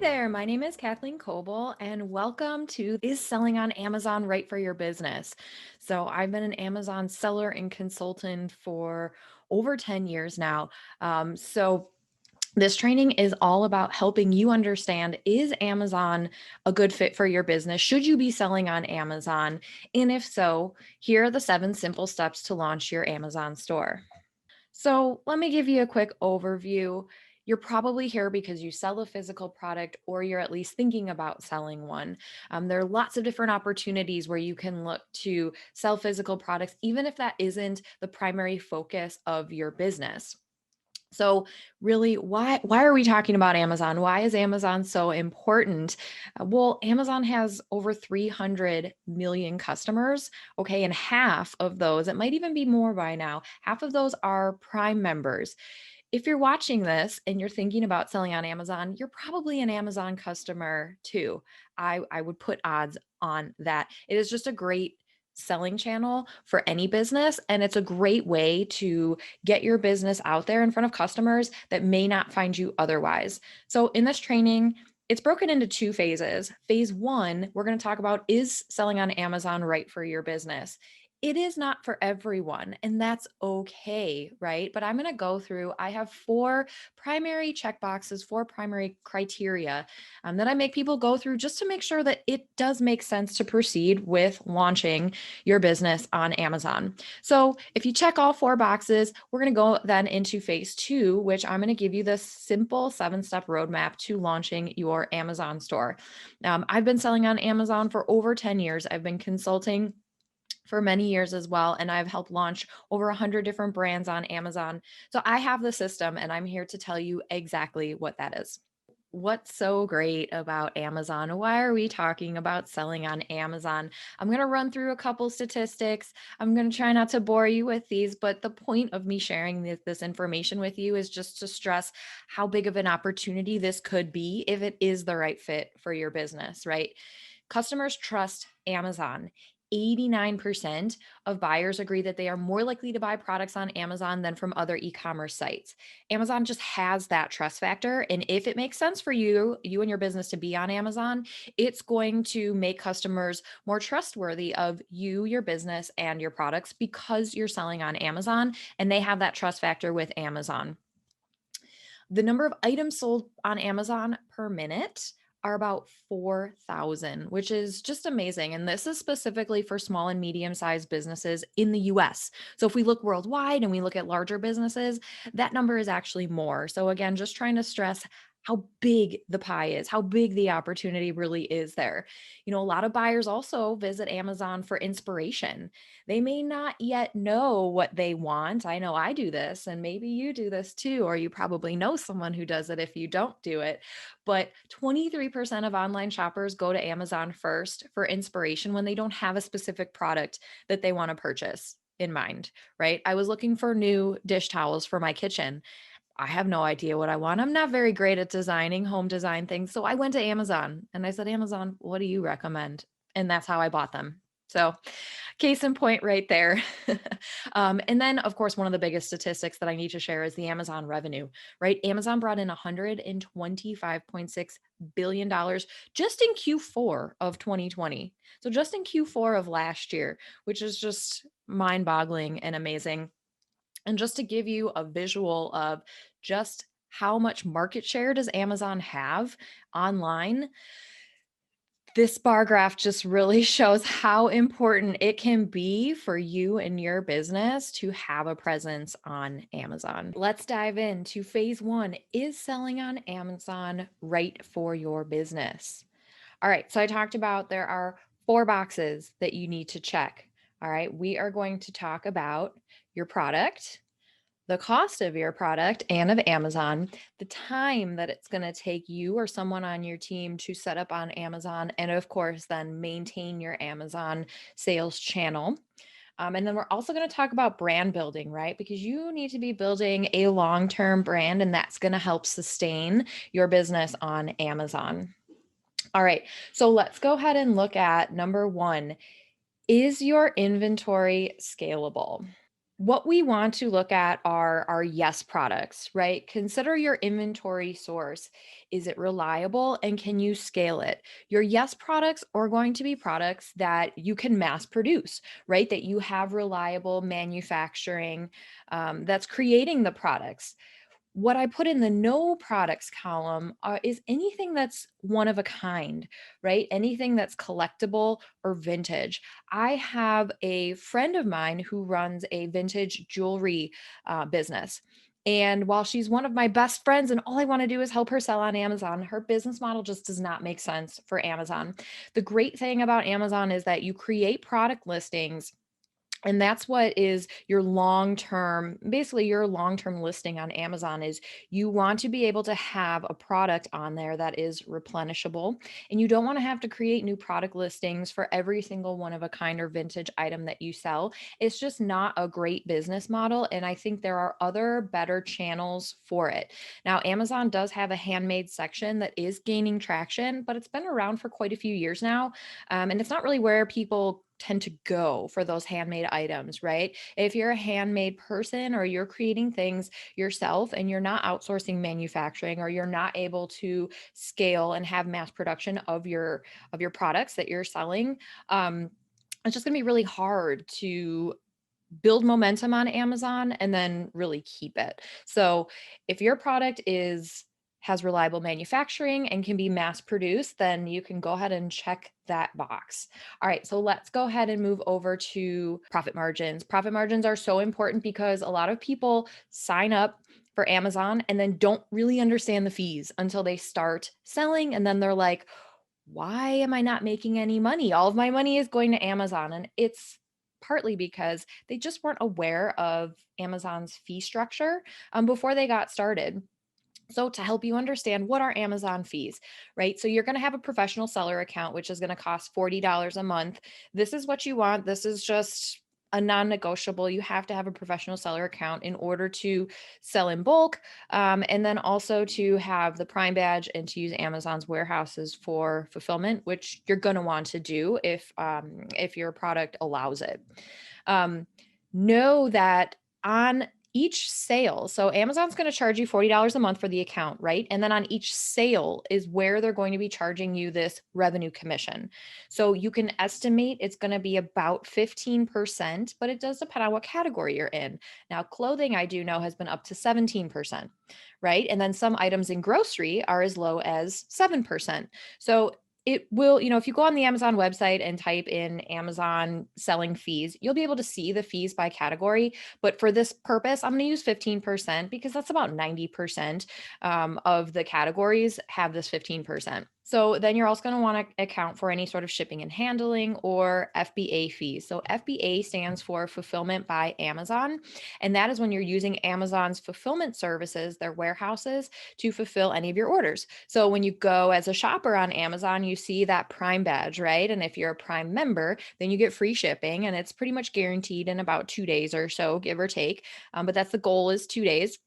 there, my name is Kathleen Kobel, and welcome to Is Selling on Amazon Right for Your Business? So, I've been an Amazon seller and consultant for over 10 years now. This training is all about helping you understand, is Amazon a good fit for your business? Should you be selling on Amazon? And if so, here are the 7 simple steps to launch your Amazon store. So, let me give you a quick overview. You're probably here because you sell a physical product or you're at least thinking about selling one. There are lots of different opportunities where you can look to sell physical products, even if that isn't the primary focus of your business. So really, why are we talking about Amazon? Why is Amazon so important? Well, Amazon has over 300 million customers, okay, and half of those, it might even be more by now, half of those are Prime members. If you're watching this and you're thinking about selling on Amazon, you're probably an Amazon customer too. I would put odds on that. It is just a great selling channel for any business, and it's a great way to get your business out there in front of customers that may not find you otherwise. So in this training, it's broken into 2 phases. Phase 1, we're going to talk about, is selling on Amazon right for your business? It is not for everyone, and that's okay, right? But I'm going to go through, I have 4 primary checkboxes, 4 primary criteria that I make people go through just to make sure that it does make sense to proceed with launching your business on Amazon. So if you check all 4 boxes, we're going to go then into phase 2, which I'm going to give you this simple 7-step roadmap to launching your Amazon store. I've been selling on Amazon for over 10 years. I've been consulting for many years as well. And I've helped launch over 100 different brands on Amazon. So I have the system and I'm here to tell you exactly what that is. What's so great about Amazon? Why are we talking about selling on Amazon? I'm going to run through a couple statistics. I'm going to try not to bore you with these, but the point of me sharing this information with you is just to stress how big of an opportunity this could be if it is the right fit for your business, right? Customers trust Amazon. 89% of buyers agree that they are more likely to buy products on Amazon than from other e-commerce sites. Amazon just has that trust factor. And if it makes sense for you and your business to be on Amazon, it's going to make customers more trustworthy of you, your business, and your products because you're selling on Amazon and they have that trust factor with Amazon. The number of items sold on Amazon per minute are about 4,000, which is just amazing. And this is specifically for small and medium sized businesses in the US. So if we look worldwide and we look at larger businesses, that number is actually more. So again, just trying to stress how big the pie is, how big the opportunity really is there. You know, a lot of buyers also visit Amazon for inspiration. They may not yet know what they want. I know I do this, and maybe you do this too, or you probably know someone who does it if you don't do it. But 23% of online shoppers go to Amazon first for inspiration when they don't have a specific product that they want to purchase in mind, right? I was looking for new dish towels for my kitchen. I have no idea what I want. I'm not very great at designing home design things. So I went to Amazon and I said, Amazon, what do you recommend? And that's how I bought them. So, case in point, right there. And then, of course, one of the biggest statistics that I need to share is the Amazon revenue, right? Amazon brought in $125.6 billion just in Q4 of 2020. So, just in Q4 of last year, which is just mind boggling and amazing. And just to give you a visual of just how much market share does Amazon have online, this bar graph just really shows how important it can be for you and your business to have a presence on Amazon. Let's dive into phase 1. Is selling on Amazon right for your business? All right, so I talked about there are 4 boxes that you need to check. All right, we are going to talk about your product, the cost of your product and of Amazon, the time that it's going to take you or someone on your team to set up on Amazon, and of course, then maintain your Amazon sales channel. And then we're also going to talk about brand building, right? Because you need to be building a long term brand, and that's going to help sustain your business on Amazon. All right, so let's go ahead and look at number 1. Is your inventory scalable? What we want to look at are our yes products, right? Consider your inventory source. Is it reliable and can you scale it? Your yes products are going to be products that you can mass produce, right? That you have reliable manufacturing that's creating the products. What I put in the no products column is anything that's one of a kind, right? Anything that's collectible or vintage. I have a friend of mine who runs a vintage jewelry business. And while she's one of my best friends and all I want to do is help her sell on Amazon, her business model just does not make sense for Amazon. The great thing about Amazon is that you create product listings, and that's what is your long term, basically your long term listing on Amazon is you want to be able to have a product on there that is replenishable, and you don't want to have to create new product listings for every single one of a kind or vintage item that you sell. It's just not a great business model, and I think there are other better channels for it. Now Amazon does have a handmade section that is gaining traction, but it's been around for quite a few years now, and it's not really where people tend to go for those handmade items, right? If you're a handmade person or you're creating things yourself and you're not outsourcing manufacturing, or you're not able to scale and have mass production of your products that you're selling, it's just going to be really hard to build momentum on Amazon and then really keep it. So if your product is has reliable manufacturing and can be mass produced, then you can go ahead and check that box. All right, so let's go ahead and move over to profit margins. Profit margins are so important because a lot of people sign up for Amazon and then don't really understand the fees until they start selling. And then they're like, why am I not making any money? All of my money is going to Amazon. And it's partly because they just weren't aware of Amazon's fee structure before they got started. So, to help you understand, what are Amazon fees, right? So, you're going to have a professional seller account, which is going to cost $40 a month. This is what you want. This is just a non negotiable. You have to have a professional seller account in order to sell in bulk, and then also to have the Prime badge and to use Amazon's warehouses for fulfillment, which you're going to want to do if your product allows it. Um, know that on each sale, so Amazon's going to charge you $40 a month for the account, right? And then on each sale is where they're going to be charging you this revenue commission. So you can estimate it's going to be about 15%, but it does depend on what category you're in. Now, clothing, I do know, has been up to 17%, right? And then some items in grocery are as low as 7%. So it will, if you go on the Amazon website and type in Amazon selling fees, you'll be able to see the fees by category. But for this purpose, I'm going to use 15% because that's about 90% of the categories have this 15%. So then you're also going to want to account for any sort of shipping and handling or FBA fees. So FBA stands for Fulfillment by Amazon. And that is when you're using Amazon's fulfillment services, their warehouses, to fulfill any of your orders. So when you go as a shopper on Amazon, you see that Prime badge, right? And if you're a Prime member, then you get free shipping, and it's pretty much guaranteed in about 2 days or so, give or take. But that's the goal, is 2 days.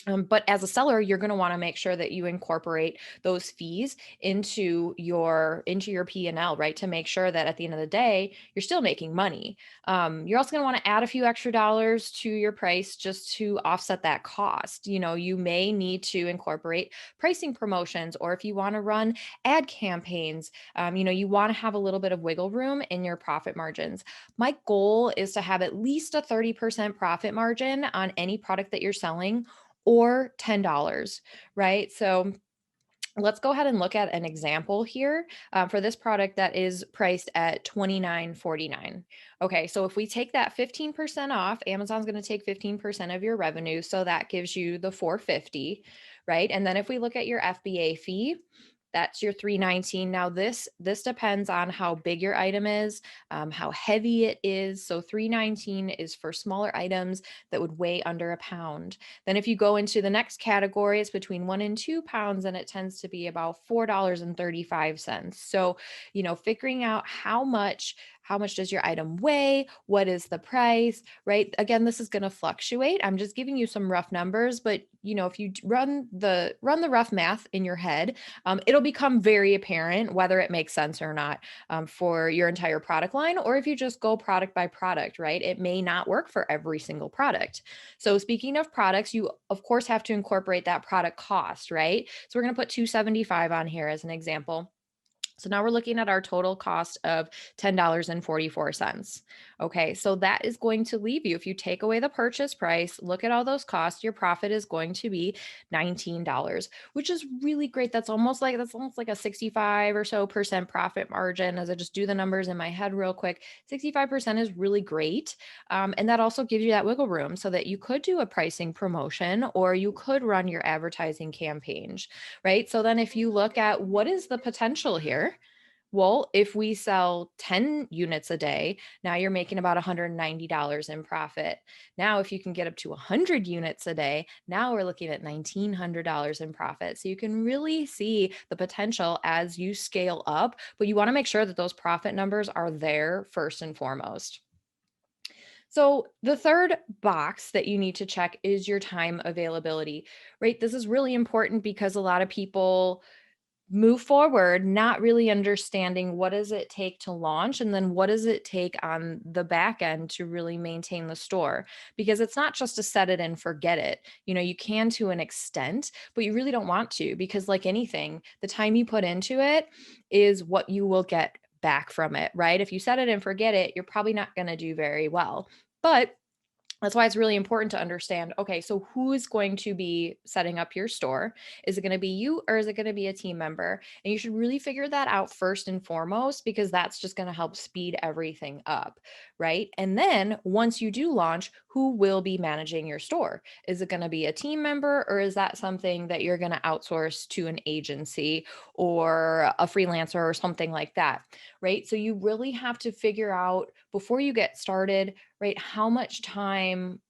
But as a seller, you're going to want to make sure that you incorporate those fees into your P&L, right? To make sure that at the end of the day, you're still making money. You're also going to want to add a few extra dollars to your price just to offset that cost. You may need to incorporate pricing promotions, or if you want to run ad campaigns, you want to have a little bit of wiggle room in your profit margins. My goal is to have at least a 30% profit margin on any product that you're selling, or $10, right? So let's go ahead and look at an example here for this product that is priced at $29.49. Okay, so if we take that 15% off, Amazon's going to take 15% of your revenue, so that gives you the $450, right? And then if we look at your FBA fee, that's your $319. Now this depends on how big your item is, how heavy it is. So $319 is for smaller items that would weigh under a pound. Then if you go into the next category, it's between 1 and 2 pounds, and it tends to be about $4.35. So, figuring out how much How much does your item weigh? What is the price, right? Again, this is going to fluctuate. I'm just giving you some rough numbers, but if you run the rough math in your head, it'll become very apparent whether it makes sense or not for your entire product line, or if you just go product by product, right? It may not work for every single product. So speaking of products, you of course have to incorporate that product cost, right? So we're going to put 275 on here as an example. So now we're looking at our total cost of $10.44. Okay, so that is going to leave you, if you take away the purchase price, look at all those costs, your profit is going to be $19, which is really great. That's almost like a 65 or so percent profit margin. As I just do the numbers in my head real quick, 65% is really great. And that also gives you that wiggle room so that you could do a pricing promotion or you could run your advertising campaigns, right? So then if you look at what is the potential here, well, if we sell 10 units a day, now you're making about $190 in profit. Now, if you can get up to 100 units a day, now we're looking at $1,900 in profit. So you can really see the potential as you scale up, but you want to make sure that those profit numbers are there first and foremost. So the third box that you need to check is your time availability, right? This is really important because a lot of people move forward not really understanding what does it take to launch and then what does it take on the back end to really maintain the store, because it's not just to set it and forget it. You can to an extent, but you really don't want to, because like anything, the time you put into it is what you will get back from it, right? If you set it and forget it, you're probably not going to do very well. But that's why it's really important to understand, okay, so who is going to be setting up your store? Is it going to be you or is it going to be a team member? And you should really figure that out first and foremost, because that's just going to help speed everything up, right? And then once you do launch, who will be managing your store? Is it going to be a team member or is that something that you're going to outsource to an agency or a freelancer or something like that, right? So you really have to figure out before you get started, right? How much time,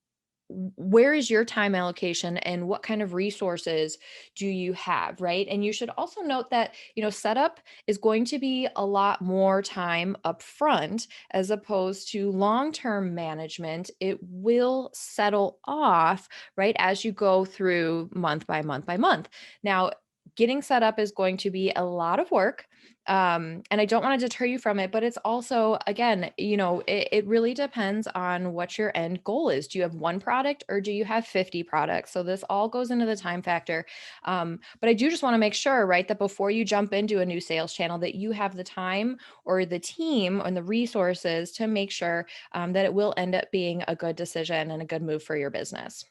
where is your time allocation and what kind of resources do you have, right? And you should also note that, setup is going to be a lot more time up front as opposed to long-term management. It will settle off, right, as you go through month by month by month. Now, getting set up is going to be a lot of work. And I don't want to deter you from it, but it's also, again, it really depends on what your end goal is. Do you have one product or do you have 50 products? So this all goes into the time factor. But I do just want to make sure, right, that before you jump into a new sales channel, that you have the time or the team and the resources to make sure that it will end up being a good decision and a good move for your business.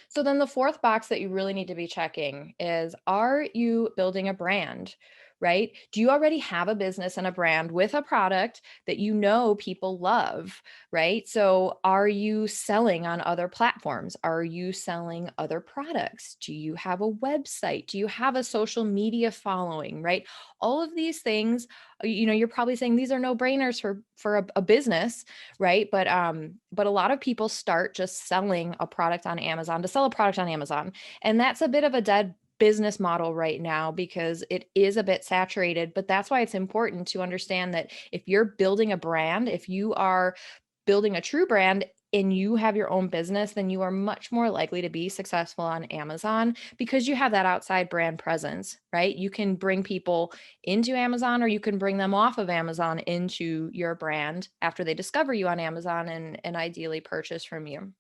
So then the fourth box that you really need to be checking is, are you building a brand? Right? Do you already have a business and a brand with a product that people love, right? So are you selling on other platforms? Are you selling other products? Do you have a website? Do you have a social media following, right? All of these things, you're probably saying these are no-brainers for a business, right? But a lot of people start just selling a product on Amazon to sell a product on Amazon. And that's a bit of a dead business model right now because it is a bit saturated. But that's why it's important to understand that if you're building a brand, if you are building a true brand and you have your own business, then you are much more likely to be successful on Amazon because you have that outside brand presence, right? You can bring people into Amazon or you can bring them off of Amazon into your brand after they discover you on Amazon and ideally purchase from you.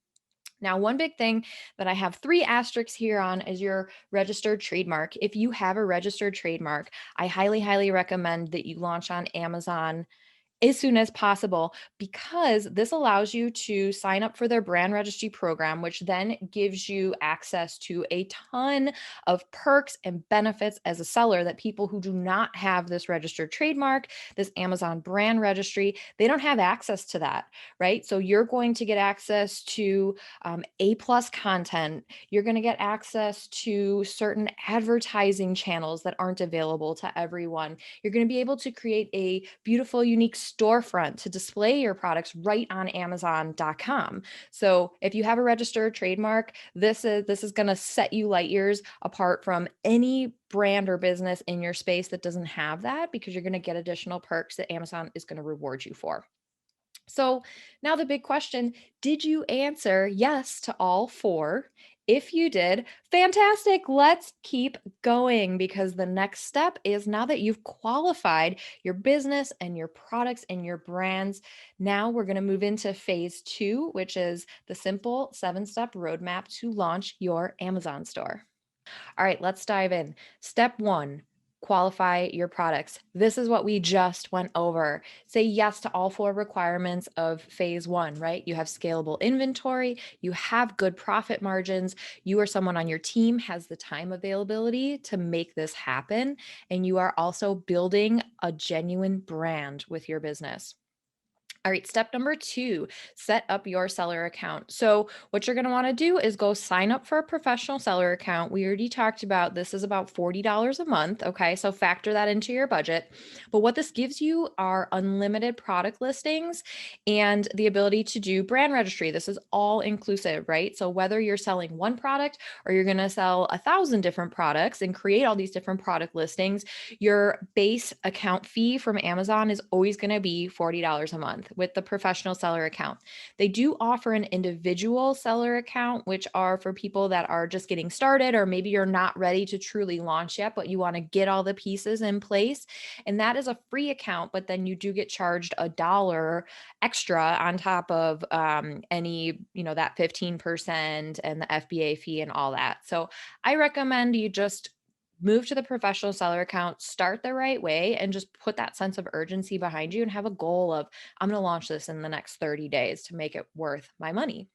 Now, one big thing that I have 3 asterisks here on is your registered trademark. If you have a registered trademark, I highly, highly recommend that you launch on Amazon as soon as possible, because this allows you to sign up for their brand registry program, which then gives you access to a ton of perks and benefits as a seller that people who do not have this registered trademark, this Amazon brand registry, they don't have access to that, right? So you're going to get access to A+ content. You're going to get access to certain advertising channels that aren't available to everyone. You're going to be able to create a beautiful, unique storefront to display your products right on Amazon.com. So if you have a registered trademark, this is going to set you light years apart from any brand or business in your space that doesn't have that, because you're going to get additional perks that Amazon is going to reward you for. So now the big question, did you answer yes to all four? If you did, fantastic. Let's keep going, because the next step is, now that you've qualified your business and your products and your brands, now we're going to move into phase 2, which is the simple 7-step roadmap to launch your Amazon store. All right, let's dive in. Step 1, qualify your products. This is what we just went over. Say yes to all 4 requirements of phase 1, right? You have scalable inventory, you have good profit margins, you or someone on your team has the time availability to make this happen, and you are also building a genuine brand with your business. All right, step number 2, set up your seller account. So what you're going to want to do is go sign up for a professional seller account. We already talked about this is about $40 a month. Okay, so factor that into your budget. But what this gives you are unlimited product listings and the ability to do brand registry. This is all inclusive, right? So whether you're selling one product or you're going to sell 1,000 different products and create all these different product listings, your base account fee from Amazon is always going to be $40 a month with the professional seller account. They do offer an individual seller account, which are for people that are just getting started, or maybe you're not ready to truly launch yet, but you want to get all the pieces in place. And that is a free account, but then you do get charged $1 extra on top of any, that 15% and the FBA fee and all that. So I recommend you just move to the professional seller account, start the right way, and just put that sense of urgency behind you and have a goal of, I'm going to launch this in the next 30 days to make it worth my money.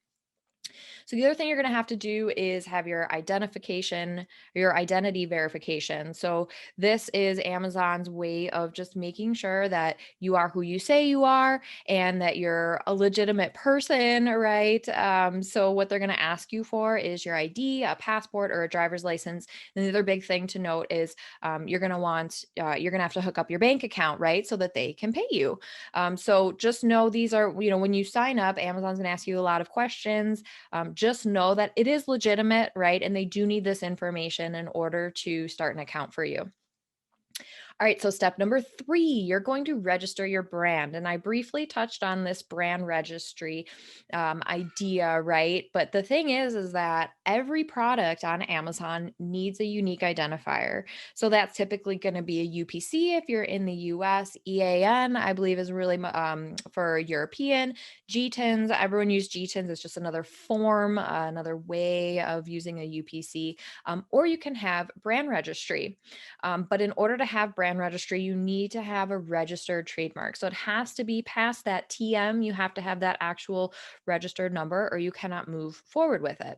So the other thing you're going to have to do is have your identification, your identity verification. So this is Amazon's way of just making sure that you are who you say you are and that you're a legitimate person, right? So what they're going to ask you for is your ID, a passport, or a driver's license. And the other big thing to note is you're going to have to hook up your bank account, right? So that they can pay you. So just know these are, when you sign up, Amazon's going to ask you a lot of questions. Just know that it is legitimate, right? And they do need this information in order to start an account for you. All right, so step number 3, you're going to register your brand. And I briefly touched on this brand registry idea, right? But the thing is that every product on Amazon needs a unique identifier. So that's typically going to be a UPC if you're in the US, EAN, I believe is really for European, GTINs. Everyone uses GTINs. It's just another form, another way of using a UPC. Or you can have brand registry. But in order to have brand registry, you need to have a registered trademark. So it has to be past that TM. You have to have that actual registered number, or you cannot move forward with it.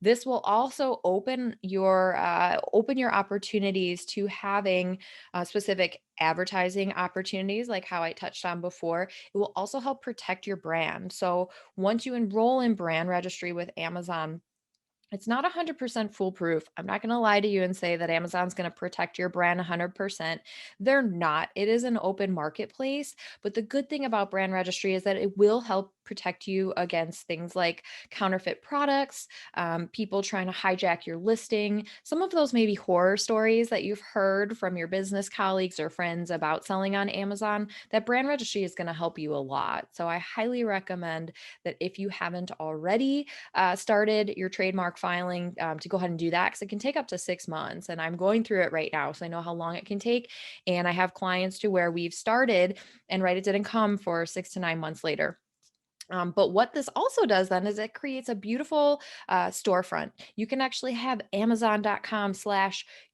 This will also open your opportunities to having specific advertising opportunities, like how I touched on before. It will also help protect your brand. So once you enroll in brand registry with Amazon, it's not 100% foolproof. I'm not going to lie to you and say that Amazon's going to protect your brand 100%. They're not. It is an open marketplace. But the good thing about brand registry is that it will help protect you against things like counterfeit products, people trying to hijack your listing. Some of those may be horror stories that you've heard from your business colleagues or friends about selling on Amazon. That brand registry is going to help you a lot. So I highly recommend that if you haven't already started your trademark filing, to go ahead and do that, because it can take up to 6 months. And I'm going through it right now, so I know how long it can take. And I have clients to where we've started and it didn't come for 6 to 9 months later. But what this also does then is it creates a beautiful storefront. You can actually have Amazon.com/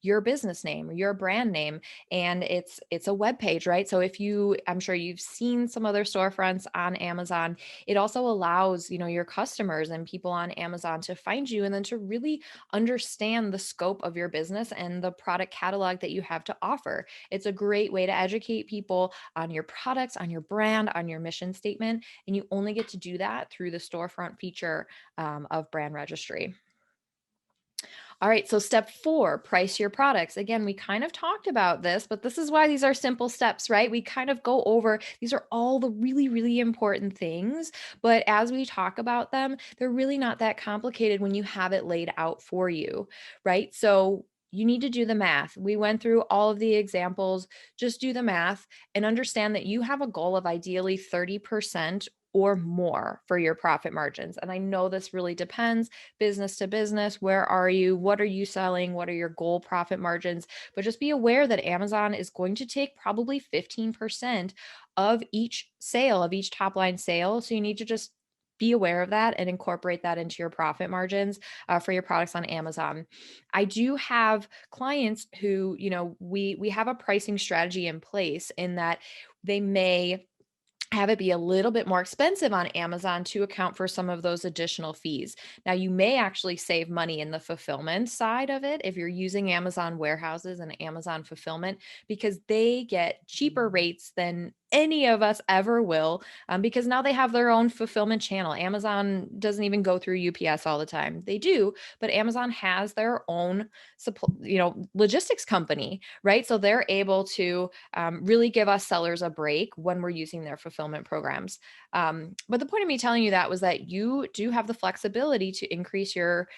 your business name, your brand name, and it's a web page, right? So I'm sure you've seen some other storefronts on Amazon. It also allows, your customers and people on Amazon to find you and then to really understand the scope of your business and the product catalog that you have to offer. It's a great way to educate people on your products, on your brand, on your mission statement, and you only get to do that through the storefront feature of brand registry. All right, so step 4, price your products. Again, we kind of talked about this, but this is why these are simple steps, right? We kind of go over, these are all the really, really important things, but as we talk about them, they're really not that complicated when you have it laid out for you, right? So you need to do the math. We went through all of the examples. Just do the math and understand that you have a goal of ideally 30% or more for your profit margins. And I know this really depends business to business. Where are you? What are you selling? What are your goal profit margins? But just be aware that Amazon is going to take probably 15% of each sale, of each top line sale. So you need to just be aware of that and incorporate that into your profit margins for your products on Amazon. I do have clients who, we have a pricing strategy in place in that they may have it be a little bit more expensive on Amazon to account for some of those additional fees. Now, you may actually save money in the fulfillment side of it if you're using Amazon warehouses and Amazon fulfillment because they get cheaper rates than any of us ever will because now they have their own fulfillment channel. Amazon doesn't even go through UPS all the time. They do, but Amazon has their own logistics company, right? So they're able to really give us sellers a break when we're using their fulfillment programs. But the point of me telling you that was that you do have the flexibility to increase your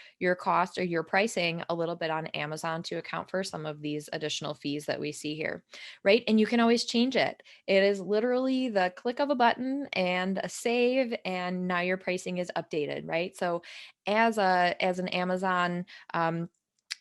cost or your pricing a little bit on Amazon to account for some of these additional fees that we see here, right? And you can always change it. It is literally the click of a button and a save, and now your pricing is updated, right? So as an Amazon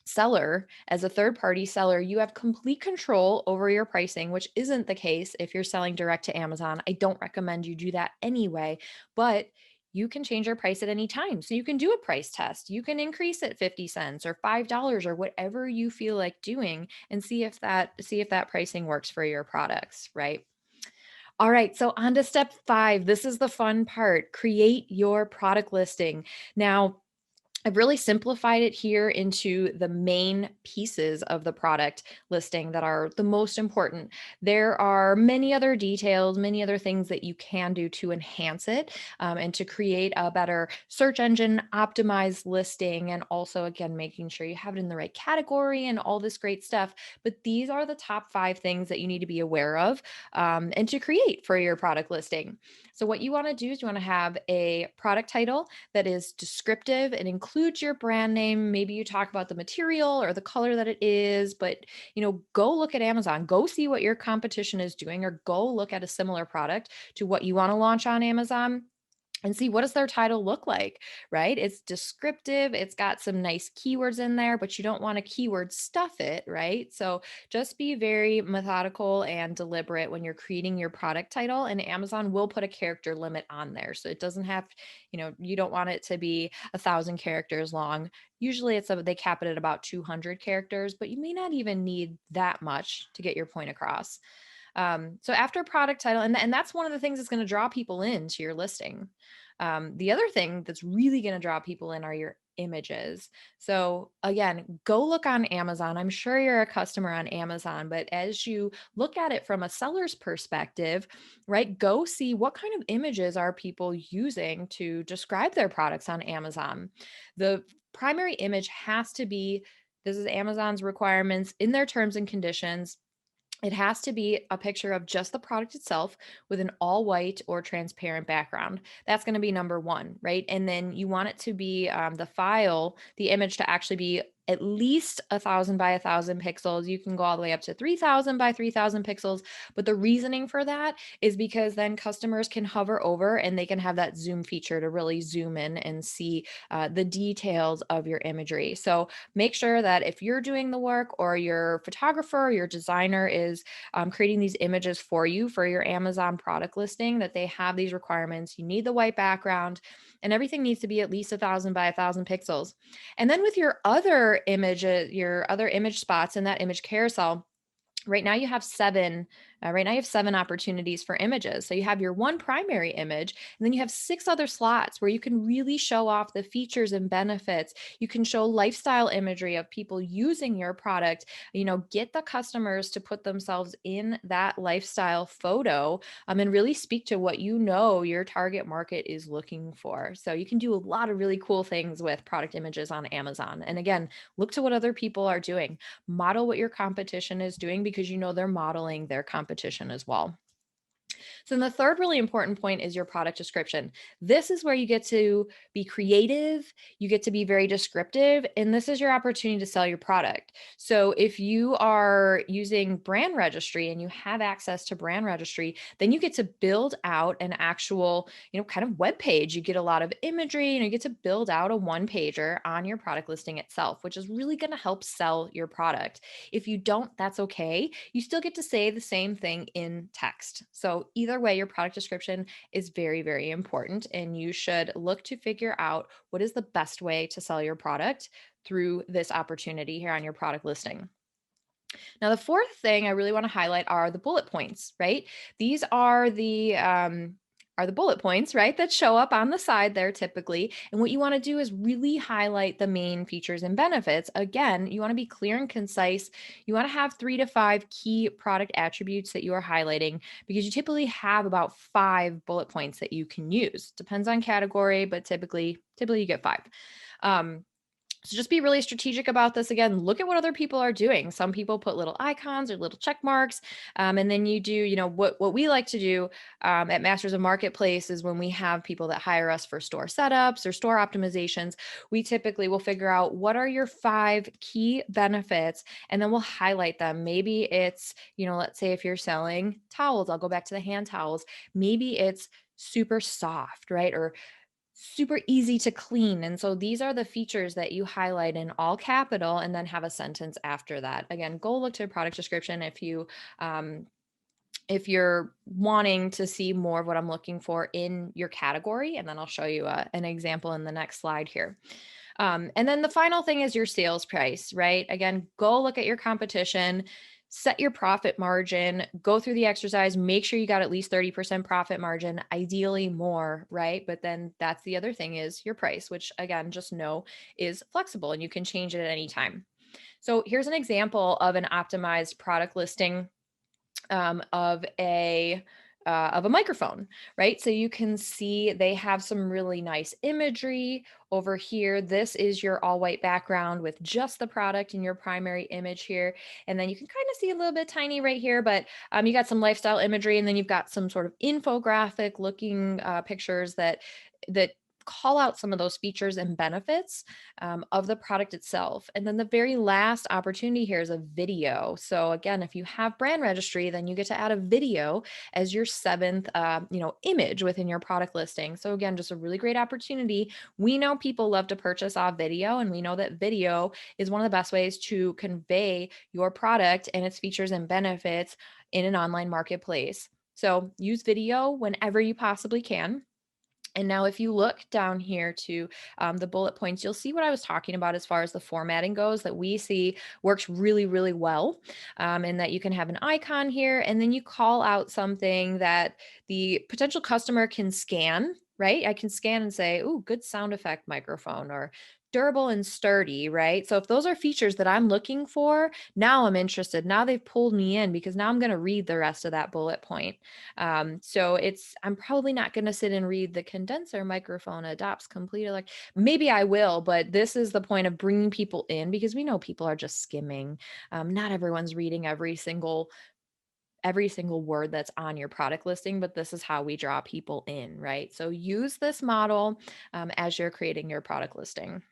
seller, as a third party seller, you have complete control over your pricing, which isn't the case if you're selling direct to Amazon. I don't recommend you do that anyway, but you can change your price at any time. So you can do a price test. You can increase it 50 cents or $5 or whatever you feel like doing and see if that pricing works for your products, right? All right, so on to step 5. This is the fun part. Create your product listing. Now, I've really simplified it here into the main pieces of the product listing that are the most important. There are many other details, many other things that you can do to enhance it and to create a better search engine optimized listing. And also, again, making sure you have it in the right category and all this great stuff. But these are the top 5 things that you need to be aware of and to create for your product listing. So, what you want to do is you want to have a product title that is descriptive and includes your brand name. Maybe you talk about the material or the color that it is, but go look at Amazon, go see what your competition is doing, or go look at a similar product to what you want to launch on Amazon and see what does their title look like, right? It's descriptive, it's got some nice keywords in there, but you don't want to keyword stuff it, right? So just be very methodical and deliberate when you're creating your product title, and Amazon will put a character limit on there. So it doesn't have, you don't want it to be 1,000 characters long. Usually they cap it at about 200 characters, but you may not even need that much to get your point across. So after product title, and that's one of the things that's going to draw people into your listing. The other thing that's really going to draw people in are your images. So again, go look on Amazon. I'm sure you're a customer on Amazon, but as you look at it from a seller's perspective, right, go see what kind of images are people using to describe their products on Amazon. The primary image has to be, this is Amazon's requirements in their terms and conditions. It has to be a picture of just the product itself with an all white or transparent background. That's going to be number 1, right? And then you want it to be the image to actually be at least 1,000 by 1,000 pixels. You can go all the way up to 3,000 by 3,000 pixels. But the reasoning for that is because then customers can hover over and they can have that zoom feature to really zoom in and see the details of your imagery. So make sure that if you're doing the work or your photographer or your designer is creating these images for you for your Amazon product listing, that they have these requirements. You need the white background and everything needs to be at least 1,000 by 1,000 pixels. And then with your other image spots in that image carousel, right now you have 7 Right now, you have 7 opportunities for images. So you have your one primary image, and then you have 6 other slots where you can really show off the features and benefits. You can show lifestyle imagery of people using your product, get the customers to put themselves in that lifestyle photo, and really speak to what your target market is looking for. So you can do a lot of really cool things with product images on Amazon. And again, look to what other people are doing. Model what your competition is doing because they're modeling their competition as well. So then the third really important point is your product description. This is where you get to be creative, you get to be very descriptive, and this is your opportunity to sell your product. So if you are using brand registry and you have access to brand registry, then you get to build out an actual, kind of web page. You get a lot of imagery and you get to build out a one pager on your product listing itself, which is really going to help sell your product. If you don't, that's okay. You still get to say the same thing in text. So either way, your product description is very, very important, and you should look to figure out what is the best way to sell your product through this opportunity here on your product listing. Now, the fourth thing I really want to highlight are the bullet points, right? These are the bullet points, right, that show up on the side there typically. And what you want to do is really highlight the main features and benefits. Again, you want to be clear and concise. You want to have 3 to 5 key product attributes that you are highlighting because you typically have about 5 bullet points that you can use. Depends on category, but typically you get 5. So just be really strategic about this. Again, look at what other people are doing. Some people put little icons or little check marks. And then you do, what we like to do at Masters of Marketplace is when we have people that hire us for store setups or store optimizations, we typically will figure out what are your 5 key benefits, and then we'll highlight them. Maybe it's, let's say if you're selling towels, I'll go back to the hand towels. Maybe it's super soft, right? Or super easy to clean. And so these are the features that you highlight in all capital and then have a sentence after that. Again, go look to a product description if you're wanting to see more of what I'm looking for in your category, and then I'll show you an example in the next slide here. And then the final thing is your sales price, right? Again, go look at your competition, set your profit margin, go through the exercise, make sure you got at least 30% profit margin, ideally more, right? But then that's the other thing is your price, which again, just know is flexible and you can change it at any time. So here's an example of an optimized product listing of a microphone, right? So you can see they have some really nice imagery over here. This is your all white background with just the product in your primary image here. And then you can kind of see a little bit tiny right here, but you got some lifestyle imagery, and then you've got some sort of infographic looking pictures that call out some of those features and benefits of the product itself. And then the very last opportunity here is a video. So again, if you have brand registry, then you get to add a video as your 7th, image within your product listing. So again, just a really great opportunity. We know people love to purchase off video, and we know that video is one of the best ways to convey your product and its features and benefits in an online marketplace. So use video whenever you possibly can. And now if you look down here to the bullet points, you'll see what I was talking about as far as the formatting goes that we see works really, really well. And that you can have an icon here, and then you call out something that the potential customer can scan, right? I can scan and say, "Ooh, good sound effect microphone," or durable and sturdy, right? So if those are features that I'm looking for, now I'm interested. Now they've pulled me in because now I'm going to read the rest of that bullet point. So I'm probably not going to sit and read the condenser microphone adopts complete maybe I will, but this is the point of bringing people in because we know people are just skimming. Not everyone's reading every single word that's on your product listing, but this is how we draw people in, right? So use this model as you're creating your product listing.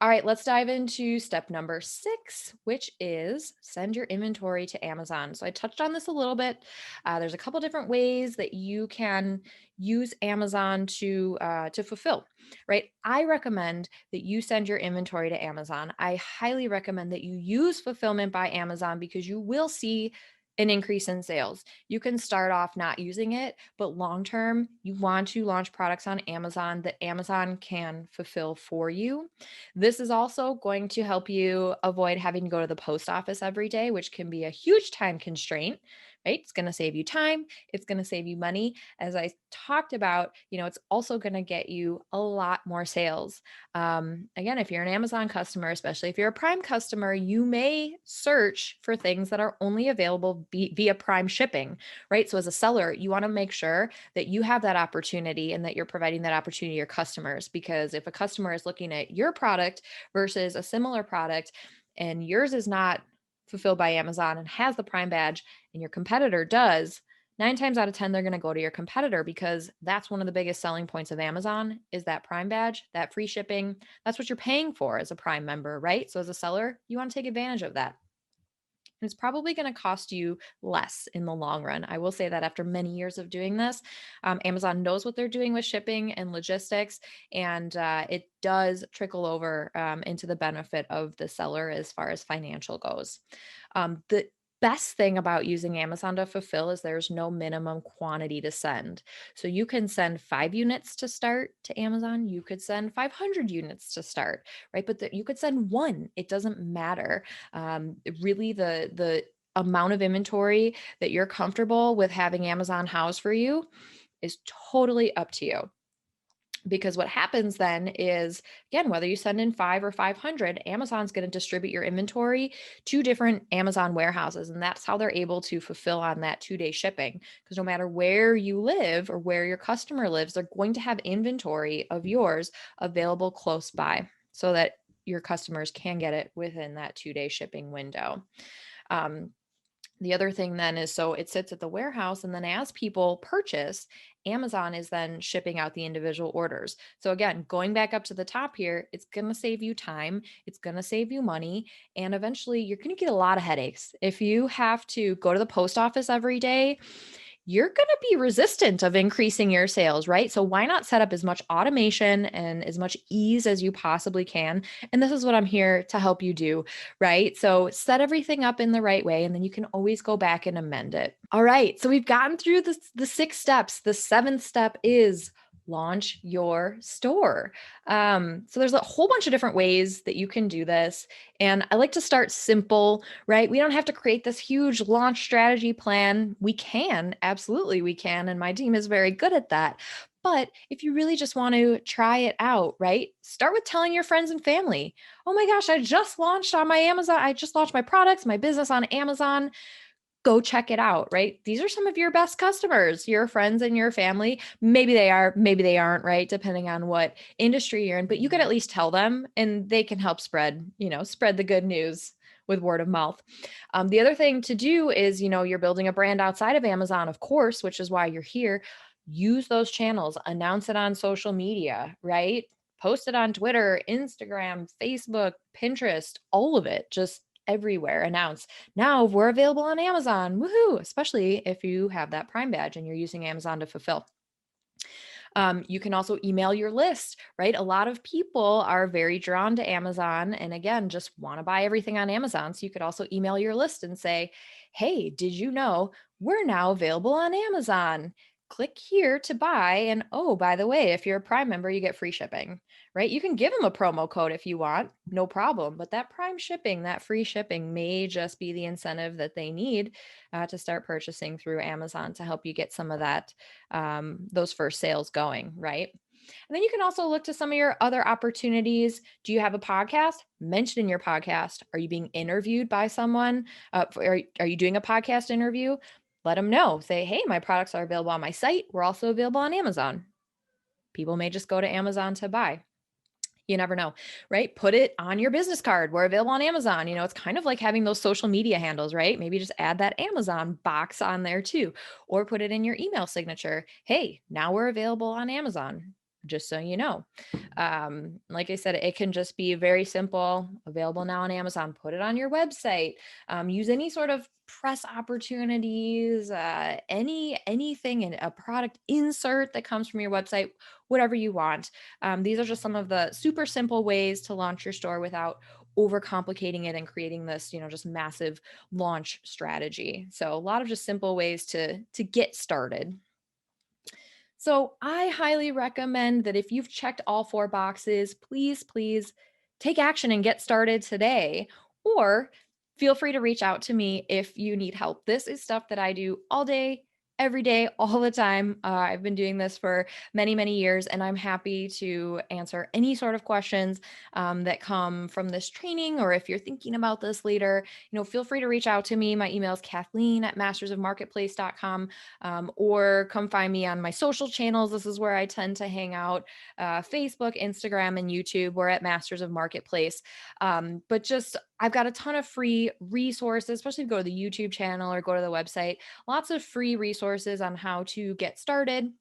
All right, let's dive into step number 6, which is send your inventory to Amazon. So I touched on this a little bit. There's a couple different ways that you can use Amazon to fulfill, right? I recommend that you send your inventory to Amazon. I highly recommend that you use fulfillment by Amazon because you will see an increase in sales. You can start off not using it, but long term, you want to launch products on Amazon that Amazon can fulfill for you. This is also going to help you avoid having to go to the post office every day, which can be a huge time constraint, right? It's going to save you time. It's going to save you money. As I talked about, it's also going to get you a lot more sales. Again, if you're an Amazon customer, especially if you're a Prime customer, you may search for things that are only available via Prime shipping, right? So as a seller, you want to make sure that you have that opportunity and that you're providing that opportunity to your customers. Because if a customer is looking at your product versus a similar product and yours is not fulfilled by Amazon and has the Prime badge and your competitor does, 9 times out of 10, they're going to go to your competitor because that's one of the biggest selling points of Amazon is that Prime badge, that free shipping. That's what you're paying for as a Prime member, right? So as a seller, you want to take advantage of that. And it's probably going to cost you less in the long run. I will say that after many years of doing this, Amazon knows what they're doing with shipping and logistics, and it does trickle over into the benefit of the seller as far as financial goes. The best thing about using Amazon to fulfill is there's no minimum quantity to send. So you can send 5 units to start to Amazon. You could send 500 units to start, right? But you could send one. It doesn't matter. Really, the amount of inventory that you're comfortable with having Amazon house for you is totally up to you. Because what happens then is, again, whether you send in 5 or 500, Amazon's going to distribute your inventory to different Amazon warehouses. And that's how they're able to fulfill on that 2-day shipping. Because no matter where you live or where your customer lives, they're going to have inventory of yours available close by so that your customers can get it within that 2-day shipping window. The other thing then is, so it sits at the warehouse, and then as people purchase, Amazon is then shipping out the individual orders. So again, going back up to the top here, it's going to save you time, it's going to save you money, and eventually you're going to get a lot of headaches. If you have to go to the post office every day, you're going to be resistant of increasing your sales, right? So why not set up as much automation and as much ease as you possibly can? And this is what I'm here to help you do, right? So set everything up in the right way, and then you can always go back and amend it. All right. So we've gotten through the 6 steps. The 7th step is launch your store. So there's a whole bunch of different ways that you can do this. And I like to start simple, right? We don't have to create this huge launch strategy plan. We can, absolutely, we can. And my team is very good at that. But if you really just want to try it out, right? Start with telling your friends and family. Oh my gosh, I just launched on my Amazon. I just launched my products, my business on Amazon. Go check it out, right? These are some of your best customers, your friends and your family. Maybe they are, maybe they aren't, right? Depending on what industry you're in, but you can at least tell them and they can help spread the good news with word of mouth. The other thing to do is, you're building a brand outside of Amazon, of course, which is why you're here. Use those channels, announce it on social media, right? Post it on Twitter, Instagram, Facebook, Pinterest, all of it. Just everywhere announce now we're available on Amazon. Woohoo! Especially if you have that Prime badge and you're using Amazon to fulfill. You can also email your list, right? A lot of people are very drawn to Amazon and again, just want to buy everything on Amazon. So you could also email your list and say, hey, did you know we're now available on Amazon? Click here to buy. And oh, by the way, if you're a Prime member, you get free shipping, right? You can give them a promo code if you want, no problem. But that Prime shipping, that free shipping may just be the incentive that they need to start purchasing through Amazon to help you get some of that those first sales going, right? And then you can also look to some of your other opportunities. Do you have a podcast? Mention in your podcast. Are you being interviewed by someone? Are you doing a podcast interview? Let them know. Say, hey, my products are available on my site. We're also available on Amazon. People may just go to Amazon to buy. You never know, right? Put it on your business card. We're available on Amazon. It's kind of like having those social media handles, right? Maybe just add that Amazon box on there too, or put it in your email signature. Hey, now we're available on Amazon, just so you know. Like I said, it can just be very simple, available now on Amazon. Put it on your website. Use any sort of press opportunities, anything in a product insert that comes from your website, whatever you want. These are just some of the super simple ways to launch your store without overcomplicating it and creating this, just massive launch strategy. So a lot of just simple ways to get started. So I highly recommend that if you've checked all 4 boxes, please take action and get started today. Or feel free to reach out to me if you need help. This is stuff that I do all day, every day, all the time. I've been doing this for many, many years, and I'm happy to answer any sort of questions that come from this training, or if you're thinking about this later, feel free to reach out to me. My email is Kathleen@mastersofmarketplace.com, or come find me on my social channels. This is where I tend to hang out, Facebook, Instagram, and YouTube. We're at Masters of Marketplace. But just, I've got a ton of free resources, especially if you go to the YouTube channel or go to the website, lots of free resources on how to get started.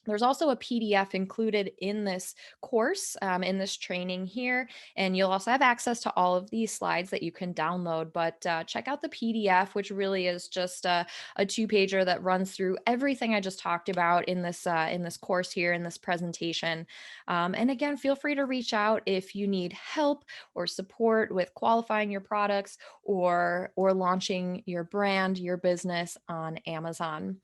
There's also a PDF included in this course, in this training here, and you'll also have access to all of these slides that you can download. But check out the PDF, which really is just a two-pager that runs through everything I just talked about in this course here, in this presentation. And again, feel free to reach out if you need help or support with qualifying your products or launching your brand, your business on Amazon.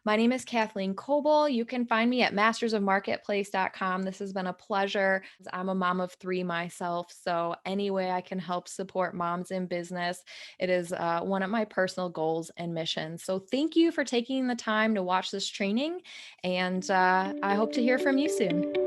My name is Kathleen Kobel. You can find me at mastersofmarketplace.com. This has been a pleasure. I'm a mom of 3 myself, so any way I can help support moms in business, it is one of my personal goals and missions. So thank you for taking the time to watch this training, and I hope to hear from you soon.